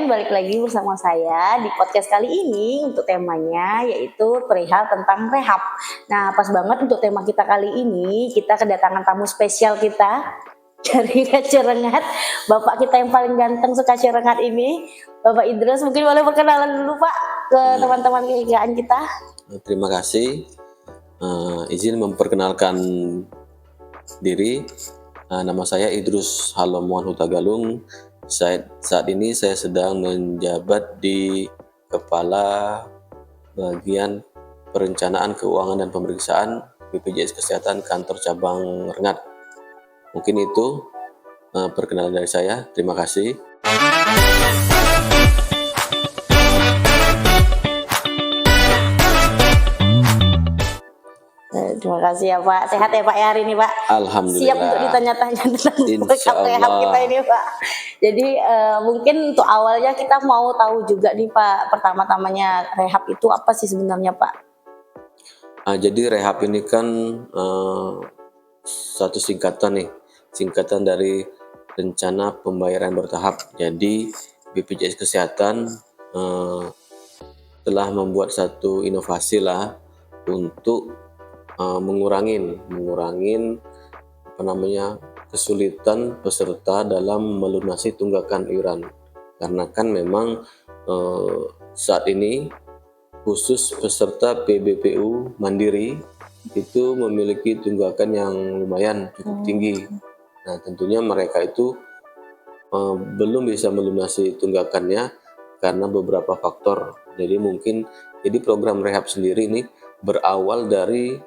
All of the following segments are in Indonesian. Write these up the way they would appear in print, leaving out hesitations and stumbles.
sekalian, balik lagi bersama saya di podcast kali ini untuk temanya yaitu perihal tentang rehab. Nah, pas banget untuk tema kita kali ini, kita kedatangan tamu spesial kita dari Kacerengat, Bapak kita yang paling ganteng se-Kacerengat ini, Bapak Idrus. Mungkin boleh perkenalan dulu Pak ke teman-teman kegiatan kita. Terima kasih. Izin memperkenalkan diri. Nama saya Idrus Halomuan Hutagalung. Saat ini saya sedang menjabat di Kepala Bagian Perencanaan Keuangan dan Pemeriksaan BPJS Kesehatan Kantor Cabang Rengat. Mungkin itu perkenalan dari saya. Terima kasih. Terima kasih ya Pak. Sehat ya Pak ya hari ini Pak? Alhamdulillah. Siap untuk ditanya-tanya tentang rehab kita ini Pak. Jadi mungkin untuk awalnya kita mau tahu juga nih Pak, pertama-tamanya rehab itu apa sih sebenarnya Pak? Jadi rehab ini kan satu singkatan dari rencana pembayaran bertahap. Jadi BPJS Kesehatan telah membuat satu inovasi lah untuk mengurangin kesulitan peserta dalam melunasi tunggakan iuran, karena kan memang saat ini khusus peserta PBPU Mandiri itu memiliki tunggakan yang lumayan cukup tinggi. Nah, tentunya mereka itu belum bisa melunasi tunggakannya karena beberapa faktor. Jadi program rehab sendiri ini berawal dari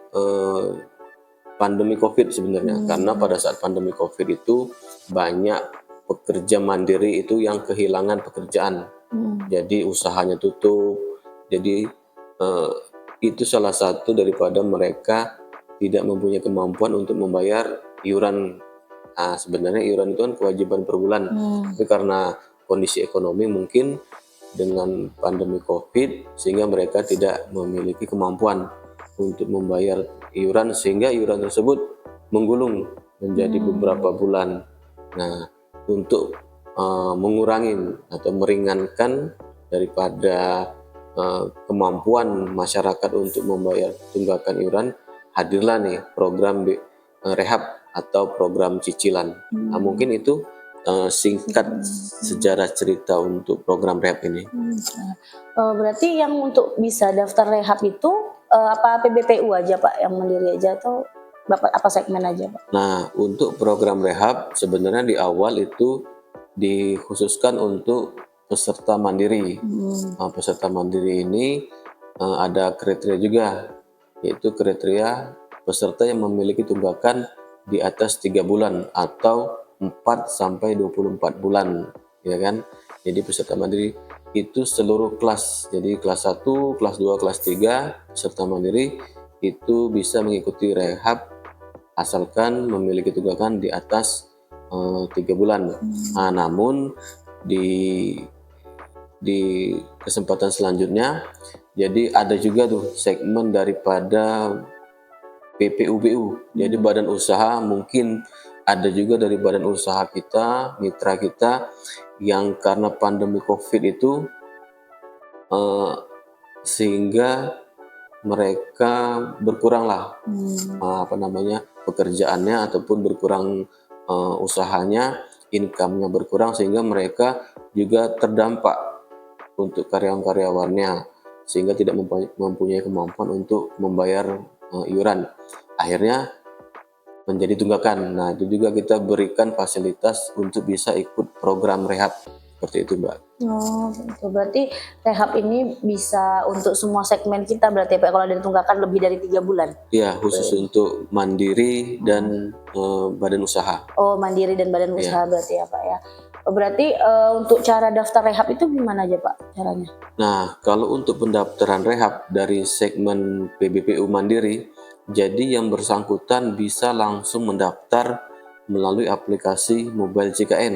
pandemi COVID sebenarnya, karena pada saat pandemi COVID itu banyak pekerja mandiri itu yang kehilangan pekerjaan. Jadi usahanya tutup. Jadi itu salah satu daripada mereka tidak mempunyai kemampuan untuk membayar iuran. Sebenarnya iuran itu kan kewajiban per bulan, tapi karena kondisi ekonomi mungkin dengan pandemi COVID sehingga mereka tidak memiliki kemampuan untuk membayar iuran, sehingga iuran tersebut menggulung menjadi beberapa bulan. Nah, untuk mengurangi atau meringankan daripada kemampuan masyarakat untuk membayar tunggakan iuran, hadirlah nih program rehab atau program cicilan. Mungkin itu singkat sejarah cerita untuk program rehab ini. Berarti yang untuk bisa daftar rehab itu apa PBPU aja Pak, yang mandiri aja atau Bapak apa segmen aja Pak? Nah, untuk program rehab sebenarnya di awal itu dikhususkan untuk peserta mandiri. Peserta mandiri ini ada kriteria juga, yaitu kriteria peserta yang memiliki tunggakan di atas 3 bulan atau 4 sampai 24 bulan, ya kan? Jadi peserta mandiri itu seluruh kelas. Jadi kelas 1, kelas 2, kelas 3 peserta mandiri itu bisa mengikuti rehab asalkan memiliki tunggakan di atas 3 bulan. Namun di kesempatan selanjutnya, jadi ada juga tuh segmen daripada BPUBU. Jadi badan usaha, mungkin ada juga dari badan usaha kita, mitra kita yang karena pandemi COVID itu sehingga mereka berkuranglah pekerjaannya ataupun berkurang usahanya, income-nya berkurang, sehingga mereka juga terdampak untuk karyawan-karyawannya sehingga tidak mempunyai kemampuan untuk membayar iuran, akhirnya menjadi tunggakan. Nah, itu juga kita berikan fasilitas untuk bisa ikut program rehab seperti itu Mbak. Berarti rehab ini bisa untuk semua segmen kita berarti Pak, kalau ada tunggakan lebih dari 3 bulan? Iya, khusus untuk mandiri dan badan usaha. Mandiri dan badan usaha berarti ya Pak ya. Berarti untuk cara daftar rehab itu gimana aja Pak caranya? Nah, kalau untuk pendaftaran rehab dari segmen PBPU Mandiri, jadi yang bersangkutan bisa langsung mendaftar melalui aplikasi mobile JKN.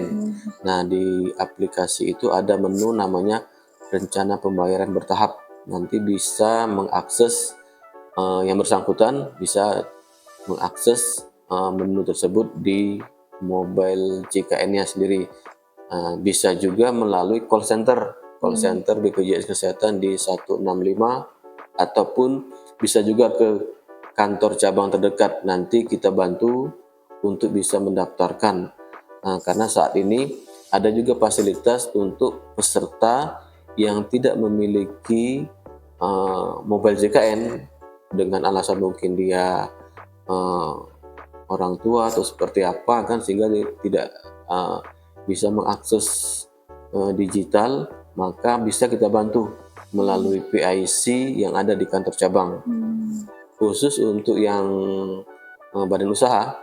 Nah, di aplikasi itu ada menu namanya rencana pembayaran bertahap. Nanti bisa mengakses yang bersangkutan bisa mengakses menu tersebut di mobile JKN-nya sendiri. Bisa juga melalui call center BPJS Kesehatan di 165, ataupun bisa juga ke kantor cabang terdekat. Nanti kita bantu untuk bisa mendaftarkan. Karena saat ini ada juga fasilitas untuk peserta yang tidak memiliki mobile JKN, dengan alasan mungkin dia orang tua atau seperti apa kan, sehingga dia tidak bisa mengakses digital, maka bisa kita bantu melalui PIC yang ada di kantor cabang. Khusus untuk yang badan usaha,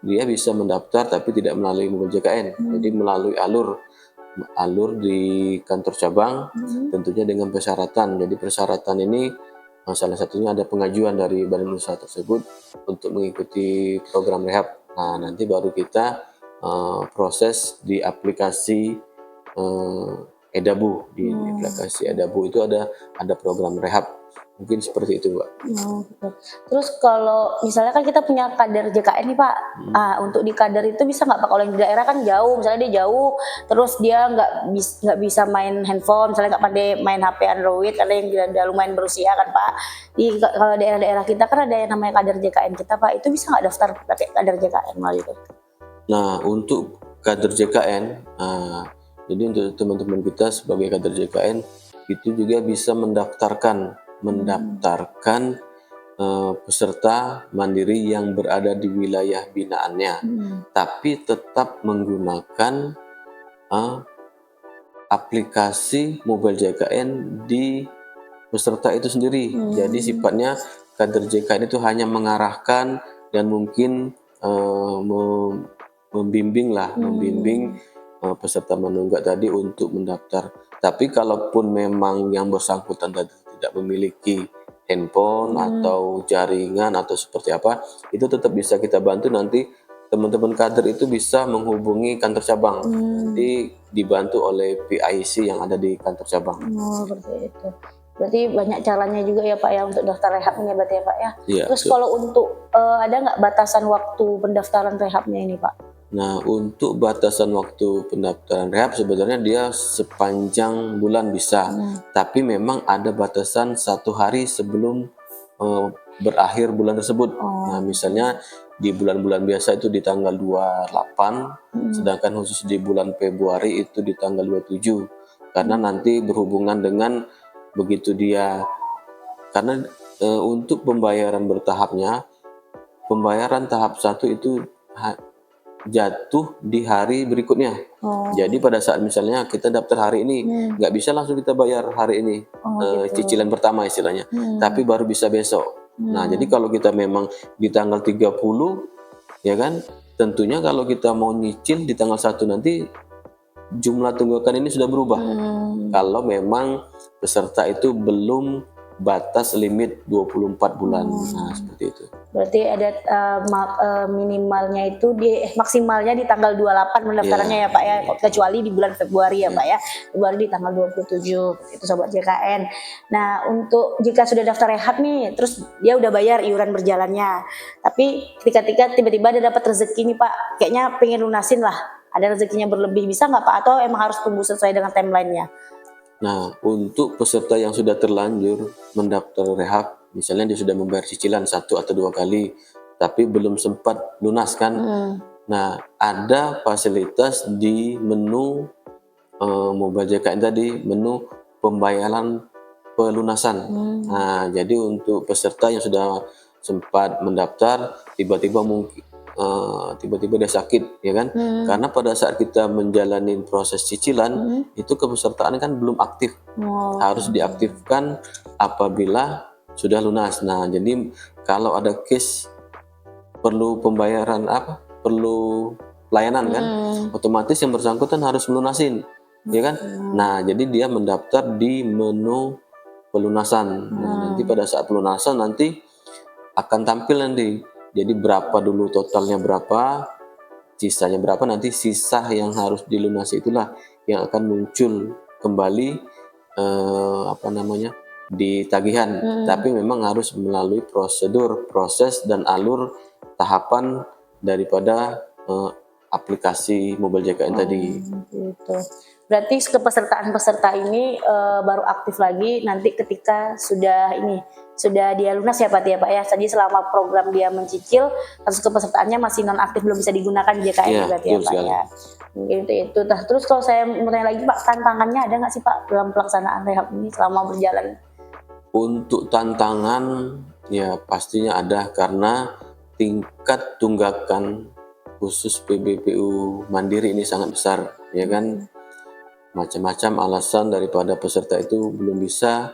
dia bisa mendaftar tapi tidak melalui mobile JKN, jadi melalui alur di kantor cabang, tentunya dengan persyaratan. Jadi persyaratan ini salah satunya ada pengajuan dari badan usaha tersebut untuk mengikuti program rehab. Nah, nanti baru kita proses di aplikasi Edabu. Di aplikasi Edabu itu ada program rehab. Mungkin seperti itu, Mbak. Gitu. Terus kalau misalnya kan kita punya kader JKN nih Pak, untuk di kader itu bisa nggak Pak, kalau yang di daerah kan jauh, misalnya dia jauh, terus dia nggak bisa main handphone, misalnya nggak pandai main HP Android, karena yang udah lumayan berusia kan Pak. Kalau daerah-daerah kita kan ada yang namanya kader JKN kita Pak, itu bisa nggak daftar pakai kader JKN melalui itu? Nah, untuk kader JKN, jadi untuk teman-teman kita sebagai kader JKN itu juga bisa mendaftarkan peserta mandiri yang berada di wilayah binaannya, tapi tetap menggunakan aplikasi mobile JKN di peserta itu sendiri. Jadi sifatnya kader JKN itu hanya mengarahkan dan mungkin membimbing peserta menunggak tadi untuk mendaftar. Tapi kalaupun memang yang bersangkutan tadi tidak memiliki handphone atau jaringan atau seperti apa, itu tetap bisa kita bantu. Nanti teman-teman kader itu bisa menghubungi kantor cabang, nanti dibantu oleh PIC yang ada di kantor cabang. Seperti itu. Berarti banyak caranya juga ya Pak ya untuk daftar rehabnya berarti ya Pak ya. Iya, Terus kalau untuk ada nggak batasan waktu pendaftaran rehabnya ini Pak? Nah, untuk batasan waktu pendaftaran rehab sebenarnya dia sepanjang bulan bisa, tapi memang ada batasan 1 hari sebelum berakhir bulan tersebut. Nah, misalnya di bulan-bulan biasa itu di tanggal 28, sedangkan khusus di bulan Februari itu di tanggal 27. Karena nanti berhubungan dengan begitu dia, karena untuk pembayaran bertahapnya, pembayaran tahap 1 itu jatuh di hari berikutnya. Jadi pada saat misalnya kita daftar hari ini, nggak bisa langsung kita bayar hari ini, cicilan pertama istilahnya, tapi baru bisa besok. Nah, jadi kalau kita memang di tanggal 30, ya kan, tentunya kalau kita mau nyicil di tanggal 1 nanti, jumlah tunggakan ini sudah berubah. Kalau memang peserta itu belum batas limit 24 bulan. Nah, seperti itu. Berarti ada minimalnya itu maksimalnya di tanggal 28 pendaftarannya ya Pak ya, kecuali di bulan Februari ya Pak ya. Februari di tanggal 27. Itu sobat JKN. Nah, untuk jika sudah daftar rehab nih, terus dia udah bayar iuran berjalannya. Tapi ketika tiba-tiba ada dapat rezeki nih Pak, kayaknya pengen lunasin lah. Ada rezekinya berlebih, bisa nggak Pak? Atau emang harus tunggu sesuai dengan timelinenya? Nah, untuk peserta yang sudah terlanjur mendaftar rehab, misalnya dia sudah membayar cicilan 1 atau 2 kali, tapi belum sempat lunas kan. Nah, ada fasilitas di menu mobile JKN tadi, menu pembayaran pelunasan. Nah, jadi untuk peserta yang sudah sempat mendaftar, tiba-tiba dia sakit, ya kan? Karena pada saat kita menjalani proses cicilan, itu kepesertaan kan belum aktif, harus diaktifkan apabila sudah lunas. Nah, jadi kalau ada case perlu pembayaran perlu pelayanan kan, otomatis yang bersangkutan harus melunasin, ya kan? Nah, jadi dia mendaftar di menu pelunasan. Nah, nanti pada saat pelunasan nanti akan tampil nanti. Jadi berapa dulu totalnya, berapa, sisanya berapa, nanti sisa yang harus dilunasi itulah yang akan muncul kembali di tagihan. Tapi memang harus melalui prosedur, proses dan alur tahapan daripada aplikasi mobile JKN tadi. Gitu. Berarti kepesertaan peserta ini baru aktif lagi nanti ketika sudah dia lunas ya Pak ya Pak ya. Jadi selama program dia mencicil, kasus kepesertaannya masih non aktif, belum bisa digunakan JKN Iya, berarti ya betul Pak sekali. ya. Mungkin itu. Nah, terus kalau saya mau tanya lagi Pak, tantangannya ada nggak sih Pak dalam pelaksanaan rehab ini selama berjalan? Untuk tantangan ya pastinya ada, karena tingkat tunggakan khusus PBPU Mandiri ini sangat besar, ya kan. Macam-macam alasan daripada peserta itu belum bisa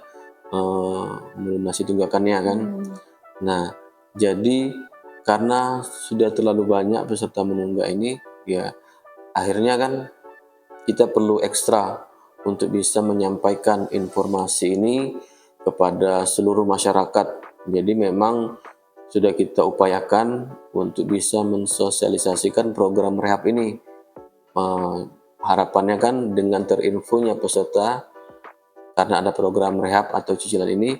melunasi tunggakannya kan. Nah, jadi karena sudah terlalu banyak peserta menunggak ini, ya akhirnya kan kita perlu ekstra untuk bisa menyampaikan informasi ini kepada seluruh masyarakat. Jadi memang sudah kita upayakan untuk bisa mensosialisasikan program rehab ini. Harapannya kan dengan terinfonya peserta, karena ada program rehab atau cicilan ini,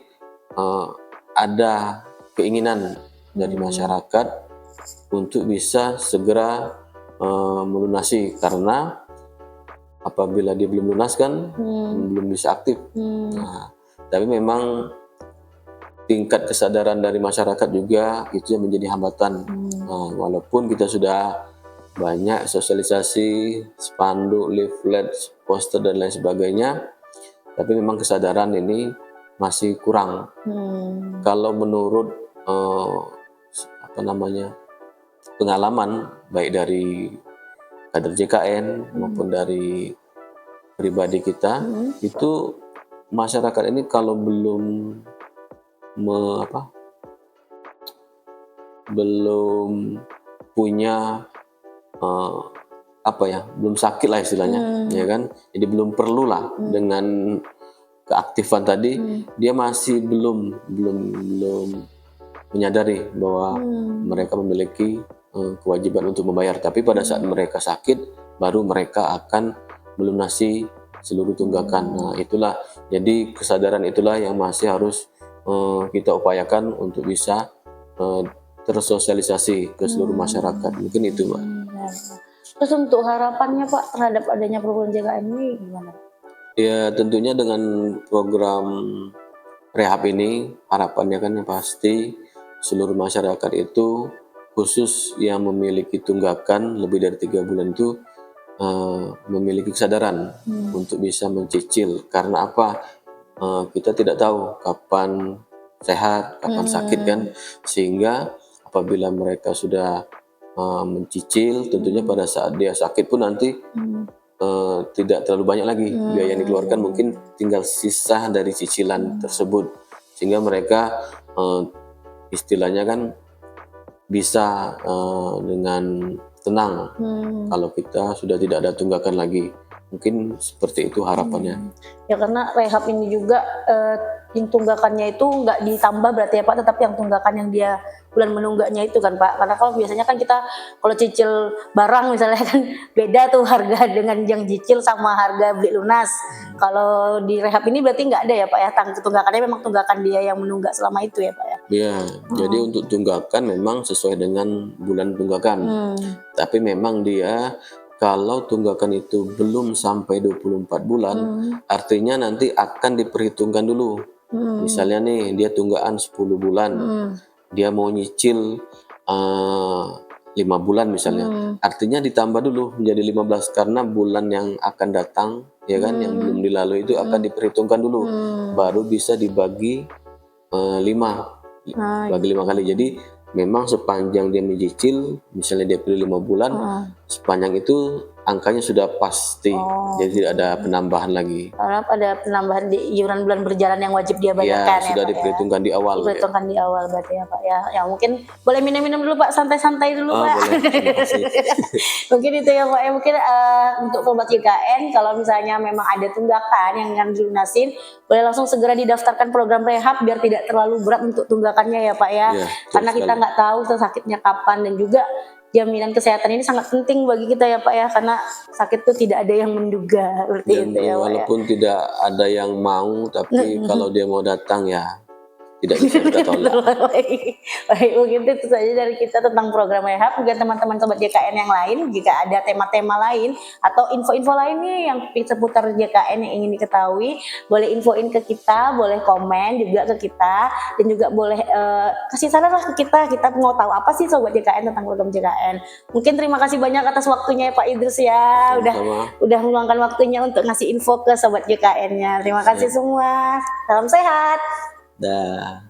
ada keinginan dari masyarakat untuk bisa segera melunasi, karena apabila dia belum lunas kan belum bisa aktif. Nah, tapi memang tingkat kesadaran dari masyarakat juga itu yang menjadi hambatan. Walaupun kita sudah banyak sosialisasi, spanduk, leaflet, poster dan lain sebagainya, tapi memang kesadaran ini masih kurang. Kalau menurut pengalaman baik dari kader JKN maupun dari pribadi kita, itu masyarakat ini kalau belum punya belum sakit lah istilahnya, ya kan. Jadi belum perlu lah dengan keaktifan tadi, dia masih belum menyadari bahwa mereka memiliki kewajiban untuk membayar. Tapi pada saat mereka sakit, baru mereka akan melunasi seluruh tunggakan. Nah, itulah, jadi kesadaran itulah yang masih harus kita upayakan untuk bisa tersosialisasi ke seluruh masyarakat. Mungkin itu, Mbak. Terus untuk harapannya Pak terhadap adanya program JKN ini gimana? Ya tentunya dengan program rehab ini harapannya kan yang pasti seluruh masyarakat itu, khusus yang memiliki tunggakan lebih dari 3 bulan itu, memiliki kesadaran untuk bisa mencicil. Karena apa? Kita tidak tahu kapan sehat, kapan sakit kan, sehingga apabila mereka sudah mencicil, tentunya pada saat dia sakit pun nanti tidak terlalu banyak lagi biaya yang dikeluarkan, mungkin tinggal sisa dari cicilan tersebut, sehingga mereka istilahnya kan bisa dengan tenang kalau kita sudah tidak ada tunggakan lagi. Mungkin seperti itu harapannya. Ya karena rehab ini juga yang tunggakannya itu nggak ditambah berarti ya Pak, tetap yang tunggakan yang dia bulan menunggaknya itu kan Pak. Karena kalau biasanya kan kita kalau cicil barang misalnya kan beda tuh harga dengan yang cicil sama harga beli lunas. Kalau di rehab ini berarti nggak ada ya Pak ya, tunggakannya memang tunggakan dia yang menunggak selama itu ya Pak ya. Ya, jadi untuk tunggakan memang sesuai dengan bulan tunggakan. Tapi memang dia kalau tunggakan itu belum sampai 24 bulan, artinya nanti akan diperhitungkan dulu. Misalnya nih, dia tunggakan 10 bulan, dia mau nyicil 5 bulan misalnya, artinya ditambah dulu menjadi 15, karena bulan yang akan datang, ya kan, yang belum dilalui itu akan diperhitungkan dulu, baru bisa dibagi 5 kali. Jadi memang sepanjang dia mencicil, misalnya dia pilih 5 bulan, sepanjang itu angkanya sudah pasti, jadi tidak ada penambahan lagi. Karena ada penambahan di iuran bulan berjalan yang wajib dia bayarkan Ya, sudah Pak diperhitungkan di awal. Diperhitungkan di awal berarti ya Pak ya. Ya mungkin boleh minum-minum dulu Pak, santai-santai dulu Pak. Boleh, terima kasih. Mungkin itu ya Pak ya. Mungkin untuk sobat JKN, kalau misalnya memang ada tunggakan yang akan dilunasin, boleh langsung segera didaftarkan program rehab biar tidak terlalu berat untuk tunggakannya ya Pak ya. Ya, Karena kita nggak tahu sakitnya kapan, dan juga jaminan kesehatan ini sangat penting bagi kita ya Pak ya, karena sakit itu tidak ada yang menduga seperti Dan itu ya Pak ya. walaupun tidak ada yang mau, tapi kalau dia mau datang ya tidak bisa kita tolak. Baik, mungkin itu saja dari kita tentang program rehab. Mungkin teman-teman sobat JKN yang lain, jika ada tema-tema lain atau info-info lainnya yang seputar JKN yang ingin diketahui, boleh infoin ke kita, boleh komen juga ke kita, dan juga boleh kasih saran lah ke kita. Kita mau tahu apa sih sobat JKN tentang program JKN. Mungkin terima kasih banyak atas waktunya ya Pak Idrus ya, Sama-sama. udah meluangkan waktunya untuk ngasih info ke sobat JKN-nya. Terima kasih semua. Salam sehat. Dah.